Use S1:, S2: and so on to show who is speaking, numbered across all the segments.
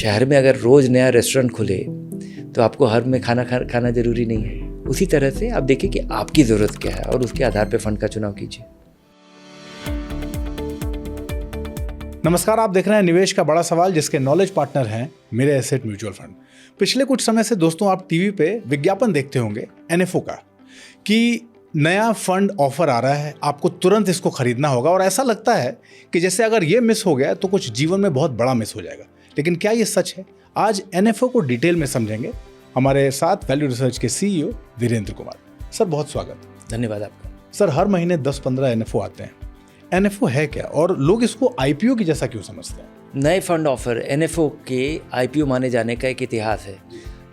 S1: शहर में अगर रोज़ नया रेस्टोरेंट खुले तो आपको हर में खाना ज़रूरी नहीं है। उसी तरह से आप देखिए कि आपकी ज़रूरत क्या है और उसके आधार पर फंड का चुनाव कीजिए।
S2: नमस्कार, आप देख रहे हैं निवेश का बड़ा सवाल, जिसके नॉलेज पार्टनर हैं मेरे एसेट म्यूचुअल फंड। पिछले कुछ समय से दोस्तों आप टीवी पे विज्ञापन देखते होंगे NFO का कि नया फंड ऑफर आ रहा है, आपको तुरंत इसको खरीदना होगा। और ऐसा लगता है कि जैसे अगर ये मिस हो गया तो कुछ जीवन में बहुत बड़ा मिस हो जाएगा। लेकिन क्या ये सच है? आज NFO को डिटेल में समझेंगे। हमारे साथ वैल्यू रिसर्च के CEO वीरेंद्र कुमार। सर बहुत स्वागत।
S1: धन्यवाद आपका।
S2: सर हर महीने 10-15 NFO आते हैं। NFO है क्या और लोग इसको IPO की जैसा क्यों समझते हैं?
S1: नए फंड ऑफर NFO के IPO माने जाने का एक इतिहास है।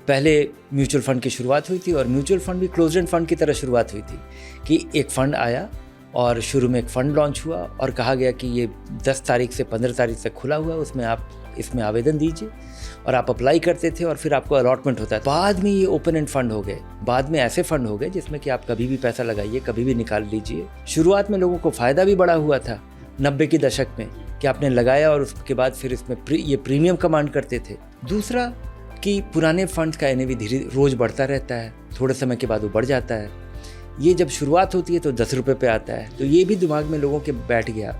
S1: पहले म्यूचुअल फंड की शुरुआत हुई थी और म्यूचुअल फंड भी क्लोज्ड एंड फंड की तरह शुरुआत हुई थी कि एक फ़ंड आया और शुरू में एक फ़ंड लॉन्च हुआ और कहा गया कि ये 10 तारीख से 15 तारीख तक खुला हुआ है, उसमें आप इसमें आवेदन दीजिए और आप अप्लाई करते थे और फिर आपको अलॉटमेंट होता है। बाद में ये ओपन एंड फंड हो गए, बाद में ऐसे फंड हो गए जिसमें कि आप कभी भी पैसा लगाइए, कभी भी निकाल लीजिए। शुरुआत में लोगों को फ़ायदा भी बड़ा हुआ था 90 के दशक में कि आपने लगाया और उसके बाद फिर इसमें ये प्रीमियम कमांड करते थे। दूसरा कि पुराने फंड्स का NAV धीरे रोज़ बढ़ता रहता है, थोड़े समय के बाद वो बढ़ जाता है। ये जब शुरुआत होती है तो 10 रुपये पे आता है, तो ये भी दिमाग में लोगों के बैठ गया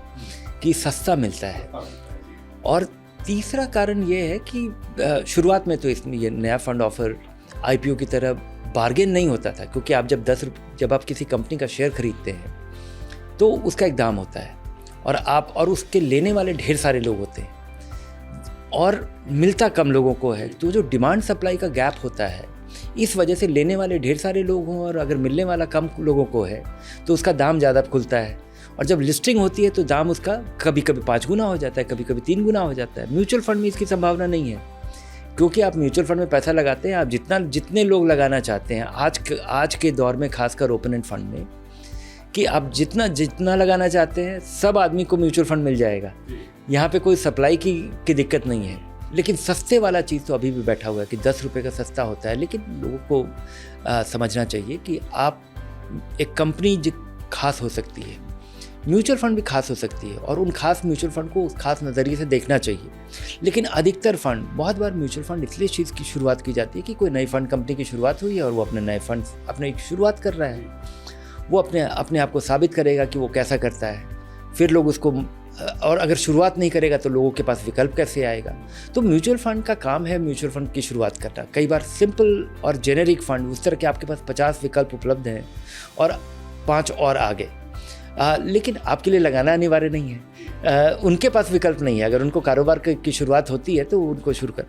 S1: कि सस्ता मिलता है। और तीसरा कारण ये है कि शुरुआत में तो इसमें ये नया फंड ऑफर IPO की तरह बार्गेन नहीं होता था, क्योंकि आप जब आप किसी कंपनी का शेयर खरीदते हैं तो उसका एक दाम होता है और उसके लेने वाले ढेर सारे लोग होते हैं और मिलता कम लोगों को है। तो जो डिमांड सप्लाई का गैप होता है, इस वजह से लेने वाले ढेर सारे लोग हों और अगर मिलने वाला कम लोगों को है तो उसका दाम ज़्यादा खुलता है। और जब लिस्टिंग होती है तो दाम उसका कभी कभी 5 गुना हो जाता है, कभी कभी 3 गुना हो जाता है। म्यूचुअल फंड में इसकी संभावना नहीं है, क्योंकि आप म्यूचुअल फंड में पैसा लगाते हैं, आप जितने लोग लगाना चाहते हैं आज के दौर में, खासकर ओपन एंड फंड में, कि आप जितना लगाना चाहते हैं सब आदमी को म्यूचुअल फंड मिल जाएगा। यहाँ पे कोई सप्लाई की दिक्कत नहीं है। लेकिन सस्ते वाला चीज़ तो अभी भी बैठा हुआ है कि 10 रुपये का सस्ता होता है। लेकिन लोगों को समझना चाहिए कि आप एक कंपनी खास हो सकती है, म्यूचुअल फंड भी खास हो सकती है और उन खास म्यूचुअल फंड को उस खास नज़रिए से देखना चाहिए। लेकिन अधिकतर फंड, बहुत बार म्यूचुअल फंड इसलिए चीज़ की शुरुआत की जाती है कि कोई नई फंड कंपनी की शुरुआत हुई है और वो अपने नए फंड अपने शुरुआत कर रहा है, वो अपने आप को साबित करेगा कि वो कैसा करता है। फिर लोग उसको, और अगर शुरुआत नहीं करेगा तो लोगों के पास विकल्प कैसे आएगा? तो म्यूचुअल फंड का काम है म्यूचुअल फंड की शुरुआत करना। कई बार सिंपल और जेनेरिक फंड, उस तरह के आपके पास 50 विकल्प उपलब्ध हैं और 5 और आगे, लेकिन आपके लिए लगाना अनिवार्य नहीं है। उनके पास विकल्प नहीं है। अगर उनको कारोबार की शुरुआत होती है तो उनको शुरू कर।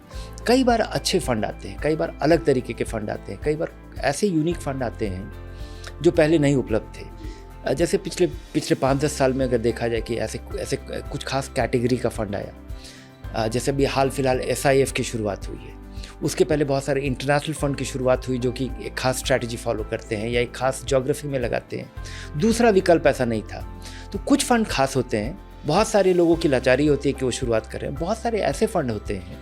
S1: कई बार अच्छे फंड आते हैं, कई बार अलग तरीके के फंड आते हैं, कई बार ऐसे यूनिक फंड आते हैं जो पहले नहीं उपलब्ध थे। जैसे पिछले 5-10 साल में अगर देखा जाए कि ऐसे कुछ खास कैटेगरी का फंड आया, जैसे अभी हाल फिलहाल SIF की शुरुआत हुई है। उसके पहले बहुत सारे इंटरनेशनल फंड की शुरुआत हुई जो कि एक खास स्ट्रैटेजी फॉलो करते हैं या एक खास ज्योग्राफी में लगाते हैं। दूसरा विकल्प ऐसा नहीं था। तो कुछ फंड खास होते हैं, बहुत सारे लोगों की लाचारी होती है कि वो शुरुआत कर रहे हैं। बहुत सारे ऐसे फंड होते हैं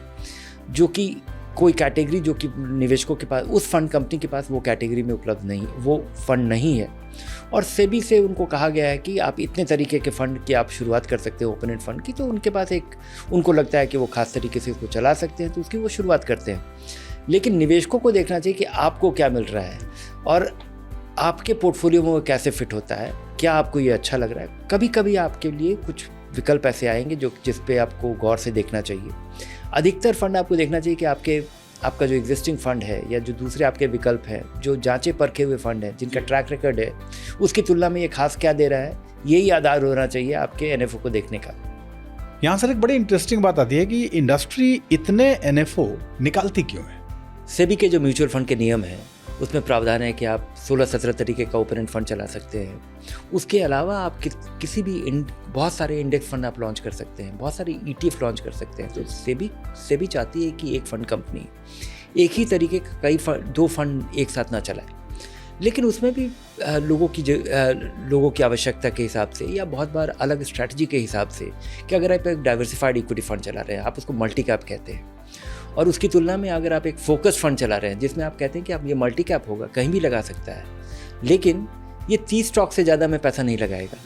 S1: जो कि कोई कैटेगरी जो कि निवेशकों के पास, उस फंड कंपनी के पास वो कैटेगरी में उपलब्ध नहीं, वो फंड नहीं है और सेबी से उनको कहा गया है कि आप इतने तरीके के फंड की आप शुरुआत कर सकते हो ओपन एंड फंड की। तो उनके पास उनको लगता है कि वो खास तरीके से इसको चला सकते हैं तो उसकी वो शुरुआत करते हैं। लेकिन निवेशकों को देखना चाहिए कि आपको क्या मिल रहा है और आपके पोर्टफोलियो में वो कैसे फिट होता है, क्या आपको ये अच्छा लग रहा है। कभी कभी आपके लिए कुछ विकल्प ऐसे आएंगे जिस पे आपको गौर से देखना चाहिए। अधिकतर फंड आपको देखना चाहिए कि आपका जो एग्जिस्टिंग फंड है या जो दूसरे आपके विकल्प हैं, जो जांचे परखे हुए फंड हैं, जिनका ट्रैक रिकॉर्ड है, उसकी तुलना में ये खास क्या दे रहा है, यही आधार होना चाहिए आपके NFO को देखने का।
S2: यहाँ सर एक बड़ी इंटरेस्टिंग बात आती है कि इंडस्ट्री इतने NFO निकालती क्यों है?
S1: सेबी के जो म्यूचुअल फंड के नियम हैं उसमें प्रावधान है कि आप 16-17 तरीके का ओपन एंड फंड चला सकते हैं। उसके अलावा आप किसी भी बहुत सारे इंडेक्स फंड आप लॉन्च कर सकते हैं, बहुत सारे ETF लॉन्च कर सकते हैं। तो सेबी चाहती है कि एक फंड कंपनी एक ही तरीके का दो फंड एक साथ ना चलाए। लेकिन उसमें भी लोगों की आवश्यकता के हिसाब से या बहुत बार अलग स्ट्रैटेजी के हिसाब से कि अगर आप एक डाइवर्सिफाइड इक्विटी फंड चला रहे हैं, आप उसको मल्टी कैप कहते हैं, और उसकी तुलना में अगर आप एक फोकस फंड चला रहे हैं जिसमें आप कहते हैं कि आप ये मल्टी कैप होगा, कहीं भी लगा सकता है, लेकिन ये 30 स्टॉक से ज़्यादा में पैसा नहीं लगाएगा,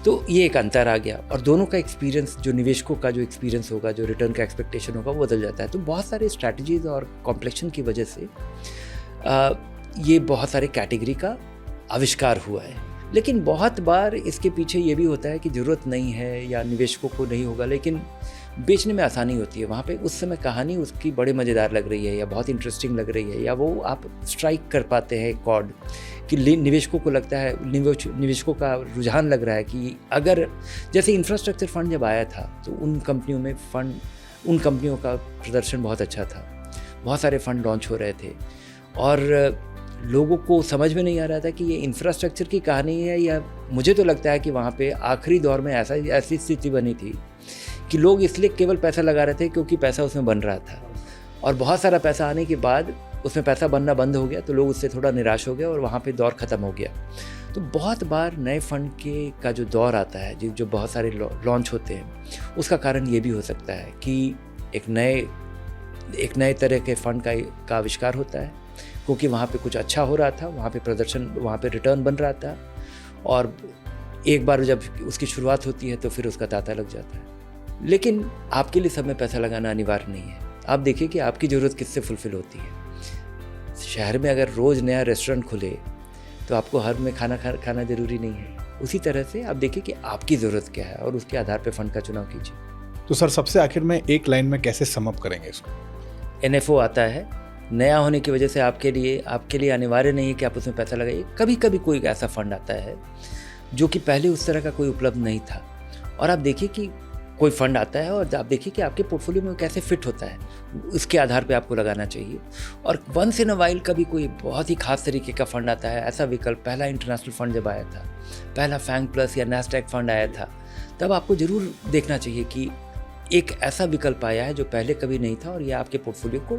S1: तो ये एक अंतर आ गया और दोनों का एक्सपीरियंस, जो निवेशकों का जो एक्सपीरियंस होगा, जो रिटर्न का एक्सपेक्टेशन होगा, वो बदल जाता है। तो बहुत सारे स्ट्रैटेजीज और कॉम्प्लेक्शन की वजह से ये बहुत सारे कैटेगरी का आविष्कार हुआ है। लेकिन बहुत बार इसके पीछे ये भी होता है कि ज़रूरत नहीं है या निवेशकों को नहीं होगा, लेकिन बेचने में आसानी होती है। वहाँ पे उस समय कहानी उसकी बड़े मज़ेदार लग रही है या बहुत इंटरेस्टिंग लग रही है, या वो आप स्ट्राइक कर पाते हैं कॉर्ड कि निवेशकों को लगता है, निवेशकों का रुझान लग रहा है कि अगर जैसे इंफ्रास्ट्रक्चर फंड जब आया था तो उन कंपनियों का प्रदर्शन बहुत अच्छा था, बहुत सारे फंड लॉन्च हो रहे थे और लोगों को समझ में नहीं आ रहा था कि ये इंफ्रास्ट्रक्चर की कहानी है या मुझे तो लगता है कि वहाँ पे आखिरी दौर में ऐसी स्थिति बनी थी कि लोग इसलिए केवल पैसा लगा रहे थे क्योंकि पैसा उसमें बन रहा था, और बहुत सारा पैसा आने के बाद उसमें पैसा बनना बंद हो गया तो लोग उससे थोड़ा निराश हो गए और वहाँ पे दौर ख़त्म हो गया। तो बहुत बार नए फंड का जो दौर आता है, जो बहुत सारे लॉन्च होते हैं, उसका कारण ये भी हो सकता है कि एक नए तरह के फंड का आविष्कार होता है, क्योंकि वहाँ पे कुछ अच्छा हो रहा था, वहाँ पे प्रदर्शन, वहाँ पे रिटर्न बन रहा था, और एक बार जब उसकी शुरुआत होती है तो फिर उसका तांता लग जाता है। लेकिन आपके लिए सब में पैसा लगाना अनिवार्य नहीं है। आप देखिए कि आपकी ज़रूरत किससे फुलफ़िल होती है। शहर में अगर रोज़ नया रेस्टोरेंट खुले तो आपको हर में खाना ज़रूरी नहीं है। उसी तरह से आप देखिए कि आपकी ज़रूरत क्या है और उसके आधार पर फंड का चुनाव कीजिए।
S2: तो सर, सबसे आखिर में एक लाइन में कैसे सम अप करेंगे इसको?
S1: NFO आता है, नया होने की वजह से आपके लिए अनिवार्य नहीं है कि आप उसमें पैसा लगाइए। कभी कभी कोई ऐसा फंड आता है जो कि पहले उस तरह का कोई उपलब्ध नहीं था, और आप देखिए कि कोई फंड आता है और आप देखिए कि आपके पोर्टफोलियो में कैसे फिट होता है, उसके आधार पे आपको लगाना चाहिए। और वंस इन अ वाइल कभी कोई बहुत ही खास तरीके का फंड आता है, ऐसा विकल्प पहला इंटरनेशनल फंड जब आया था, पहला फैंग प्लस या नैस्डैक फंड आया था, तब आपको ज़रूर देखना चाहिए कि एक ऐसा विकल्प आया है जो पहले कभी नहीं था और ये आपके पोर्टफोलियो को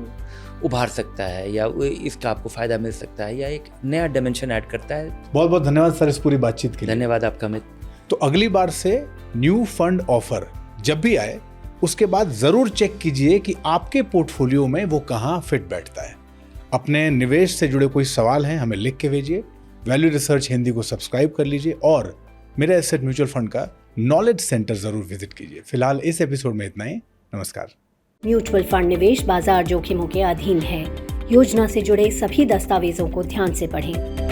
S1: उभार सकता है या इसका आपको फ़ायदा मिल सकता है या एक नया डायमेंशन ऐड करता है।
S2: बहुत बहुत धन्यवाद सर इस पूरी बातचीत के लिए।
S1: धन्यवाद आपका अमित।
S2: तो अगली बार से न्यू फंड ऑफर जब भी आए उसके बाद ज़रूर चेक कीजिए कि आपके पोर्टफोलियो में वो कहाँ फिट बैठता है। अपने निवेश से जुड़े कोई सवाल हैं हमें लिख के भेजिए। वैल्यू रिसर्च हिंदी को सब्सक्राइब कर लीजिए और मेरे एसेट म्यूचुअल फंड का नॉलेज सेंटर जरूर विजिट कीजिए। फिलहाल इस एपिसोड में इतना ही। नमस्कार।
S3: म्यूचुअल फंड निवेश बाजार जोखिमों के अधीन है। योजना से जुड़े सभी दस्तावेजों को ध्यान से पढ़ें।